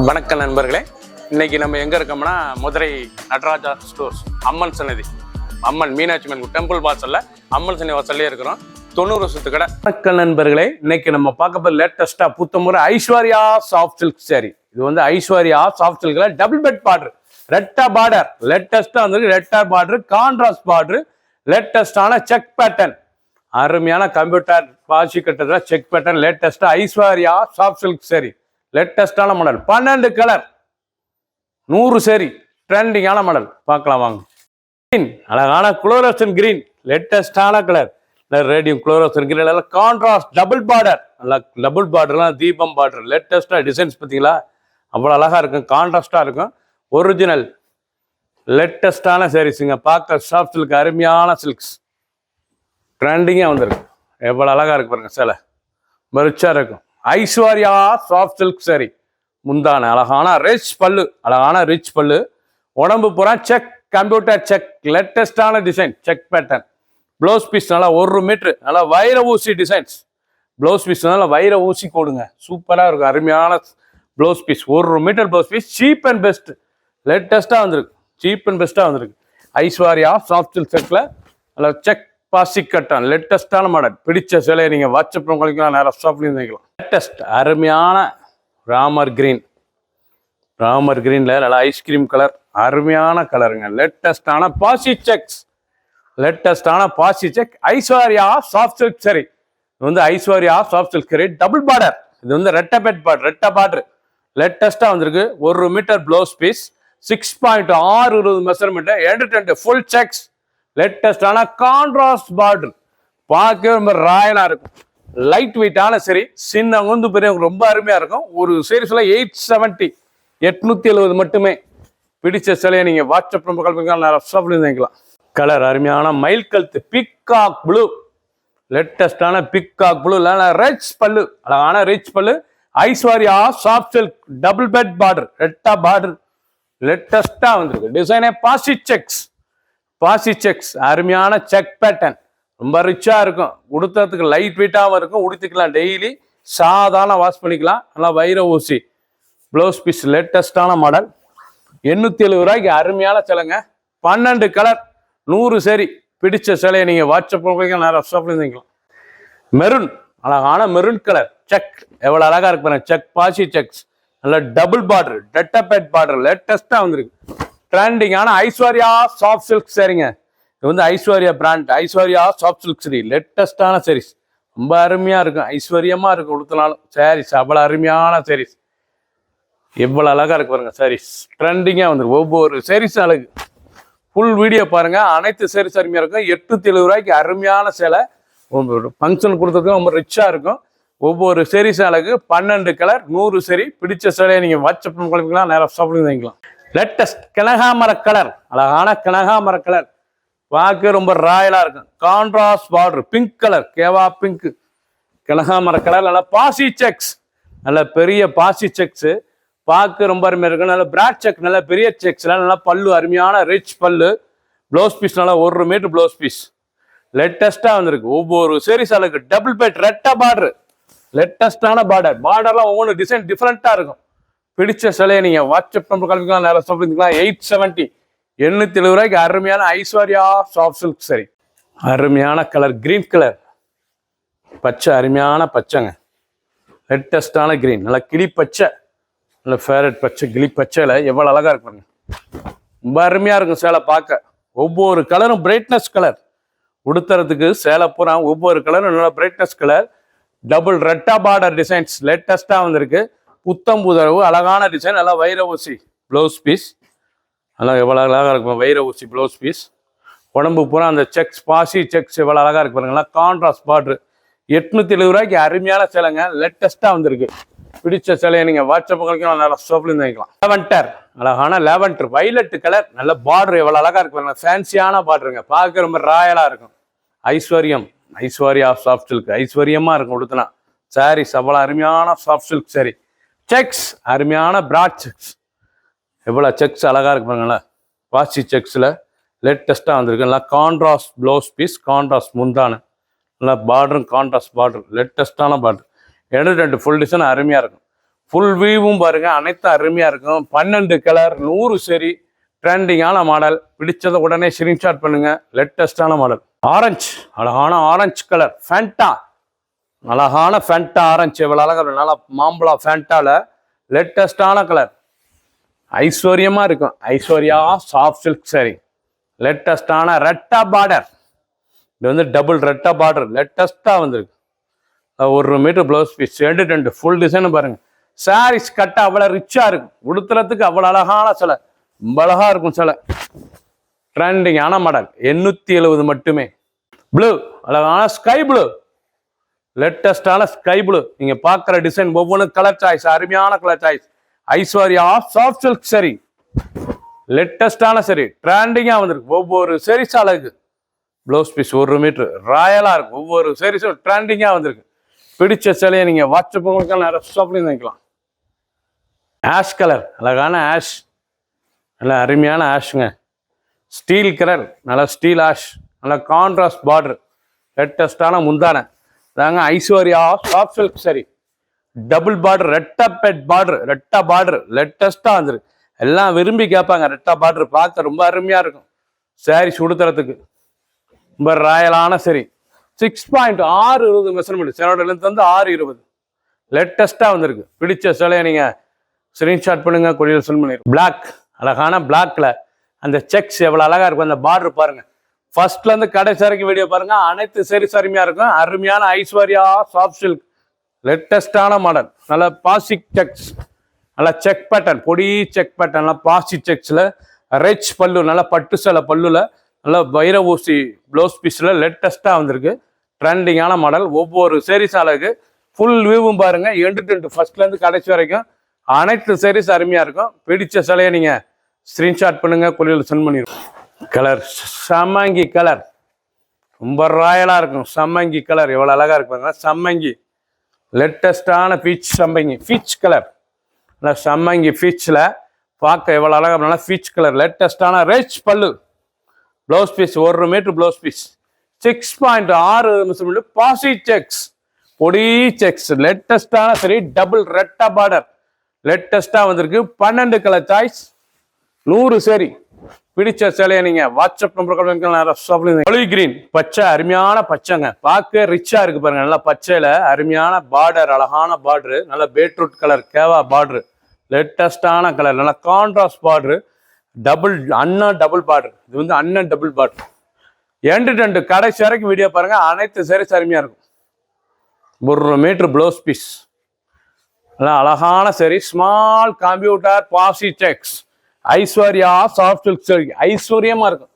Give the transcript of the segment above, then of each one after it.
வணக்கம் நண்பர்களே, இன்னைக்கு நம்ம எங்க இருக்கோம்னா மதுரை நடராஜா ஸ்டோர்ஸ் அம்மன் சன்னதி, அம்மன் மீனாட்சி அம்மன் டெம்பிள் வாசல்ல அம்மன் சன்னதி வாசல்லே இருக்கிறோம். 90 வருஷத்து கடை. வணக்கம் நண்பர்களே, இன்னைக்கு நம்ம பார்க்க போற லேட்டஸ்டா புத்தமுறை ஐஸ்வர்யா சாஃப்ட் சில்க் சாரி. இது வந்து ஐஸ்வர்யா சாஃப்ட் சில்க்ல டபுள் பெட் பார்டர், ரெட்டா பார்டர், லேட்டஸ்டா வந்து ரெட்டா பார்டர், கான்ட்ராஸ்ட் பார்டர், லேட்டஸ்டான செக் பேட்டர்ன், அருமையான கம்ப்யூட்டர் பாசி கட்டத்துல செக் பேட்டர்ன், லேட்டஸ்டா ஐஸ்வர்யா சாஃப்ட் சில்க் சாரி, லேட்டஸ்டான மாடல், 12 கலர், 100 சேரி, ட்ரெண்டிங்கான மாடல். பார்க்கலாம் வாங்க. கிரீன், அழகான குளோரசன் கிரீன், லேட்டஸ்டான கலர், ரேடியம் குளோரசன் கிரீன், நல்லா கான்ட்ராஸ்ட் டபுள் பார்டர், நல்லா டபுள் பார்டர்லாம் தீபம் பார்டர், லேட்டஸ்டா டிசைன்ஸ் பார்த்தீங்களா, அவ்வளோ அழகா இருக்கும், கான்ட்ராஸ்டா இருக்கும். ஒரிஜினல் லேட்டஸ்டான சாரீஸுங்க, பார்க்க சாஃப்ட் சில்க், அருமையான சில்க்ஸ், ட்ரெண்டிங்காக வந்துருக்கு. எவ்வளோ அழகா இருக்கு பாருங்க, சேலை மரிச்சா இருக்கும். ஐஸ்வர்யா சாஃப்ட் சில்க் சாரி, முந்தான அழகான ரிச் பல்லு, அழகான ரிச் பல்லு, உடம்பு பூரா செக், கம்ப்யூட்டர் செக், லேட்டஸ்டான design check pattern. Blouse piece நல்லா 1 மீட்டர், நல்லா வைர ஊசி டிசைன்ஸ். ப்ளவுஸ் பீஸ் நல்லா வைர ஊசி போடுங்க, சூப்பராக இருக்கும். அருமையான blouse piece, 1 metre blouse piece, cheap and best, லேட்டஸ்டாக வந்திருக்கு, சீப் அண்ட் பெஸ்ட்டாக வந்திருக்கு. ஐஸ்வர்யா சாஃப்ட் சில்க் செட்டில் நல்லா செக் பாசி கட்டன், லேட்டஸ்டான மாடல். பிடிச்ச சிலையை நீங்கள் வாட்ஸ்அப் பண்ணிக்கலாம், நேரம் ஷாப்லையும் வைக்கலாம். லேட்டஸ்ட் அருமையான ராமர் கிரீன், ராமர் கிரீன்ல நல்லா ஐஸ்கிரீம் கலர், அருமையான கலருங்க. லேட்டஸ்டான பாசி செக்ஸ், லேட்டஸ்டான பாசி செக், ஐஸ்வர்யா சாஃப்ட் சில்க் சரி. இது வந்து Aishwarya soft silk sari, double border. இது வந்து ரெட்டை பெட் பார்டர், ரெட்டை பார்டர், லேட்டஸ்டா வந்திருக்கு. 1 metre blouse piece, 6.6 measurement, and full checks, லேட்டஸ்டான கான்ட்ராஸ்ட் பார்டர், பார்க்கவே ரொம்ப ராயலா இருக்கும். லைட் வெயிட்டான சரி, சின்னவங்க வந்து பெரியவங்க ரொம்ப அருமையா இருக்கும். ஒரு சீரீஸ்ல 870, 870 மட்டுமே. பிடிச்ச சிலையை நீங்க வாட்ஸ்அப் வாங்கிக்கலாம். கலர் அருமையான மயில் கழுத்து, பிக்காக் ப்ளூ, லேட்டஸ்டான பிக்காக் ப்ளூ, ரிச் பல்லு, அழகான ரிச் பல்லு. Aishwarya soft silk double bed border, ரெட்டா பார்டர், லேட்டஸ்டா வந்திருக்கு. டிசைனே பாசி செக்ஸ், பாசி செக்ஸ், அருமையான செக் பேட்டர்ன், ரொம்ப ரிச்சா இருக்கும். உடுத்துறதுக்கு லைட் வெயிட்டாகவும் இருக்கும், உடுத்திக்கலாம், டெய்லி சாதாரண வாஷ் பண்ணிக்கலாம். நல்லா வைர ஊசி ப்ளவுஸ் பீஸ், லேட்டஸ்டான மாடல், 870 ரூபாய்க்கு அருமையான சிலைங்க. 12 கலர், 100 சேரி. பிடிச்ச சிலையை நீங்க வாட்ஸ்அப் நேரம். மெரூன், அழகான மெரூன் கலர் செக், எவ்வளவு அழகா இருக்கு பாருங்க. செக் பாசி செக்ஸ், நல்ல டபுள் பார்டர், டெட்டபெட் பார்டர், லேட்டஸ்டா வந்திருக்கு. ட்ரெண்டிங்கான ஐஸ்வர்யா சாஃப்ட் சில்க் சாரிங்க. இது வந்து Aishwarya brand, Aishwarya soft silk sari, லேட்டஸ்டான சாரீஸ், ரொம்ப அருமையா இருக்கும், ஐஸ்வர்யமா இருக்கும். உடுத்தினாலும் சாரீஸ் அவ்வளோ அருமையான சாரீஸ், எவ்வளோ அழகா இருக்கு பாருங்க. சாரீஸ் ட்ரெண்டிங்காக வந்துருக்கு, ஒவ்வொரு சாரீஸும் அழகு. ஃபுல் வீடியோ பாருங்க, அனைத்து சாரீஸ் அருமையாக இருக்கும். 870 ரூபாய்க்கு அருமையான சேலை, ஃபங்க்ஷன் கொடுத்ததுக்கும் ரொம்ப ரிச்சா இருக்கும். ஒவ்வொரு சாரீஸும் அழகு. 12 கலர், 100 சரி. பிடிச்ச சேலையை நீங்கள் வாட்ஸ்அப் குழப்பிக்கலாம், நேரம் ஷாப்பிங் வாங்கிக்கலாம். லேட்டஸ்ட் கனகாமர கலர், அழகான கனகாமர கலர், பார்க்க ரொம்ப ராயலா இருக்கும். கான்ட்ராஸ்ட் பார்டர், பிங்க் கலர், கேவா பிங்க், கனகாமர கலர், நல்லா பாசி செக்ஸ், நல்ல பெரிய பாசி செக்ஸ், பார்க்க ரொம்ப அருமையா இருக்கும். நல்ல பிராட் செக், நல்ல பெரிய செக்ஸ்ல, நல்லா பல்லு, அருமையான ரிச் பல்லு. ப்ளவுஸ் பீஸ் நல்லா 1 மீட்டர் ப்ளவுஸ் பீஸ், லேட்டஸ்டா வந்திருக்கு. ஒவ்வொரு சீரீஸ் அழகு. டபுள் பெட் ரெட்டா பார்டர், லேட்டஸ்டான பார்டர், பார்டர்லாம் ஒவ்வொரு டிசைன் டிஃப்ரெண்டா இருக்கும். பிடிச்ச சிலையை நீங்க வாட்ஸ்அப் நம்பர் கால்பிக்கலாம், நேரம் ஷாப்பிங்லாம். 870, 870 ரூபாய்க்கு அருமையான ஐஸ்வர்யா சாஃப்ட் சில்க் சரி. அருமையான கலர் கிரீன் கலர், பச்சை, அருமையான பச்சைங்க, லேட்டஸ்டான கிரீன், நல்லா கிளி பச்சை, நல்ல ஃபேவரட் பச்சை, கிளி பச்சைல எவ்வளவு அழகா இருக்கு, ரொம்ப அருமையா இருக்கும் சேலை பார்க்க. ஒவ்வொரு கலரும் பிரைட்னஸ் கலர், உடுத்துறதுக்கு சேலை பூரா ஒவ்வொரு கலரும் நல்ல பிரைட்னஸ் கலர். டபுள் ரெட்டா பார்டர் டிசைன்ஸ், லேட்டஸ்டா வந்திருக்கு. புத்தம் புதரவு, அழகான டிசைன், நல்லா வைர ஊசி ப்ளவுஸ் பீஸ், நல்லா எவ்வளோ அழகாக இருக்கும். வைர ஊசி ப்ளவுஸ் பீஸ், உடம்பு பூரா அந்த செக்ஸ், பாசி செக்ஸ், எவ்வளோ அழகாக இருக்கு பாருங்களா. கான்ட்ராஸ்ட் பார்டர், 870 ரூபாய்க்கு அருமையான சேலைங்க, லேட்டஸ்ட்டாக வந்திருக்கு. பிடிச்ச சேலையை நீங்கள் வாட்ஸ்அப் நல்லா ஷாப்லேருந்து வாங்கிக்கலாம். லேவெண்டர், அழகான லேவெண்டர் வைலட் கலர், நல்ல பார்டர், எவ்வளோ அழகாக இருக்கு பாருங்க. ஃபேன்சியான பார்டருங்க, பார்க்க ரொம்ப ராயலாக இருக்கும். ஐஸ்வர்யம், ஐஸ்வர்யா சாஃப்ட் சில்க், ஐஸ்வர்யமாக இருக்கும் உடுத்தினா. சாரீஸ் அவ்வளோ அருமையான சாஃப்ட் சில்க் சாரி. செக்ஸ், அருமையான பிராட் செக்ஸ், எவ்வளோ செக்ஸ் அழகாக இருக்கு பாருங்களேன். பாசி செக்ஸில் லேட்டஸ்ட்டாக வந்திருக்கு. நல்லா கான்ட்ராஸ்ட் ப்ளவுஸ் பீஸ், கான்ட்ராஸ்ட் முந்தான, நல்லா பார்டரும் கான்ட்ராஸ்ட் பார்டர், லேட்டஸ்டான பார்டர். 2 ஃபுல் டிசைன் அருமையாக இருக்கும். ஃபுல் வியூவும் பாருங்க, அனைத்தும் அருமையாக இருக்கும். 12 கலர், 100 சரி, ட்ரெண்டிங்கான மாடல். பிடிச்சதை உடனே ஸ்கிரீன்ஷாட் பண்ணுங்க. லேட்டஸ்டான மாடல். ஆரஞ்சு, அழகான ஆரஞ்சு கலர் ஃபேண்டா, அழகான ஃபேண்டா ஆரஞ்சு. எவ்வளோ அழகாக, நல்லா மாம்பழா ஃபேண்டாவில் லேட்டஸ்டான கலர், ஐஸ்வர்யமாக இருக்கும். ஐஸ்வர்யா சாஃப்ட் சில்க் சாரி, லேட்டஸ்டான ரெட்டா பார்டர். இது வந்து டபுள் ரெட்டா பார்டர், லேட்டஸ்ட்டாக வந்திருக்கு. 1 metre blouse piece, 2 full design பாருங்கள். சாரீஸ் கட்ட அவ்வளோ ரிச்சாக இருக்கும். உடுத்துறதுக்கு அவ்வளோ அழகான சிலை, ரொம்ப அழகாக இருக்கும் சிலை. ட்ரெண்டிங்கான மாடல், 870 மட்டுமே. ப்ளூ, அழகான ஸ்கை ப்ளூ, லேட்டஸ்டான ஸ்கை ப்ளூ. நீங்கள் பார்க்குற டிசைன் ஒவ்வொன்றும் கலர் சாய்ஸ், அருமையான colour choice. Aishwarya soft silk சரி, லேட்டஸ்டான சரி, ட்ரெண்டிங்காக வந்திருக்கு. ஒவ்வொரு சரிஸ் அழகு. ப்ளவுஸ் பீஸ் 1 மீட்டர் ராயலாக இருக்கும். ஒவ்வொரு சரிஸும் ட்ரெண்டிங்காக வந்திருக்கு. பிடிச்ச சிலையை நீங்கள் வாட்ஸ்அப் உங்களுக்கு நிறைய ஷாப்லையும் நினைக்கலாம். ஆஷ் கலர், அழகான ஆஷ், நல்ல அருமையான ஆஷுங்க. ஸ்டீல் கலர், நல்லா ஸ்டீல் ஆஷ், நல்லா கான்ட்ராஸ்ட் பார்டர், லேட்டஸ்டான முந்தான தாங்க. Aishwarya soft silk sari, double border, ரெட்டா பெட் பார்டர், ரெட்டா பார்டர் லேட்டஸ்ட்டாக வந்துருக்கு. எல்லாம் விரும்பி கேட்பாங்க. ரெட்டா பார்டர் பார்க்க ரொம்ப அருமையாக இருக்கும். சாரி சுடுத்துறதுக்கு ரொம்ப ராயலான சரி. 6.620 மெஷர்மெண்ட், சேனோட லென்த் வந்து 620, லேட்டஸ்ட்டாக வந்திருக்கு. பிடிச்ச சிலையை நீங்கள் ஸ்க்ரீன்ஷாட் பண்ணுங்க, கொரியர் சென்ட் பண்ணிடுங்க. பிளாக், அழகான பிளாக்ல அந்த செக்ஸ் எவ்வளோ அழகாக இருக்கும். அந்த பார்டர் பாருங்க, ஃபர்ஸ்ட்லேருந்து கடைசி வரைக்கும் வீடியோ பாருங்க. அனைத்து சரி அருமையாக இருக்கும். அருமையான ஐஸ்வர்யா சாஃப்ட் சில்க், லேட்டஸ்டான மாடல். நல்ல பாசிக் செக்ஸ், நல்லா செக் பேட்டர்ன், பொடி செக் பேட்டர்ன், நல்லா பாசி செக்ஸில் ரிச் பல்லு, நல்லா பட்டு சில பல்லுல, நல்லா வைர ஊசி ப்ளவுஸ் பீஸில் லேட்டஸ்ட்டாக வந்திருக்கு. ட்ரெண்டிங்கான மாடல். ஒவ்வொரு சேரீஸ் அழகு. ஃபுல் வியூவும் பாருங்க, எண்டு ஃபர்ஸ்ட்லேருந்து கடைசி வரைக்கும் அனைத்து சேரீஸ் அருமையாக இருக்கும். பிடிச்ச சிலையை நீங்கள் ஸ்க்ரீன்ஷாட் பண்ணுங்க, கொரியர் சென்ட் பண்ணிடுவோம். கலர் சம்மங்கி கலர், ரொம்ப ராயலாக இருக்கும். சம்மங்கி கலர் எவ்வளோ அழகாக இருப்பாங்க. சம்மங்கி லேட்டஸ்டான பீச் சம்மங்கி, பீச் கலர், நல்லா சம்மங்கி பீச்சில் பார்க்க எவ்வளோ அழகாக, நல்லா பீச் கலர், லேட்டஸ்டான rich pallu. Blouse piece 1 metre blouse piece, 6.6 measurement, பாசி செக்ஸ், பொடி செக்ஸ், லேட்டஸ்டான சரி, டபுள் ரெட்டா பார்டர், லேட்டஸ்ட்டாக வந்திருக்கு. 12 கலர் சாய்ஸ், 100 சரி. பிடிச்ச சேலையை நீங்கள் வாட்ஸ்அப் நம்பர். ஒலி கிரீன் பச்சை, அருமையான பச்சைங்க. பார்க்க ரிச்சா இருக்கு பாருங்க. நல்லா பச்சையில அருமையான பார்டர், அழகான பார்டரு, நல்ல பீட்ரூட் கலர் கேவா பார்டரு, லேட்டஸ்டான கலர், நல்லா கான்ட்ராஸ்ட் பார்டரு, டபுள் அண்ணன் டபுள் பார்டர். இது வந்து அண்ணன் டபுள் பார்டர். 2 கடைசி வரைக்கும் வீடியோ பாருங்க. அனைத்து சேரீஸ் அருமையா இருக்கும். 1 மீட்டர் ப்ளவுஸ் பீஸ், நல்லா அழகான சரி, ஸ்மால் கம்ப்யூட்டர் பாசி செக்ஸ், ஐஸ்வர்யா சாஃப்ட் சில்க் சரி, ஐஸ்வர்யமா இருக்கும்.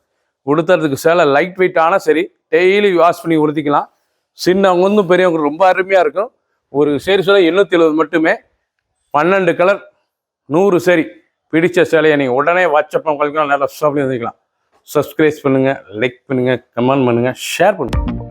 உடுத்துறதுக்கு சேலை லைட் வெயிட்டான சரி, டெய்லி வாஷ் பண்ணி உடுத்திக்கலாம். சின்னவங்க வந்து பெரியவங்க ரொம்ப அருமையாக இருக்கும். ஒரு சரி சொல்ல 870 மட்டுமே. 12 கலர், 100 சரி. பிடிச்ச சேலையை நீங்கள் உடனே வாட்ஸ்அப் உங்களுக்கு நல்லா ஷாப்லேயும் வந்துக்கலாம். சப்ஸ்கிரைப் பண்ணுங்கள், லைக் பண்ணுங்கள், கமெண்ட் பண்ணுங்கள், ஷேர் பண்ணுங்கள்.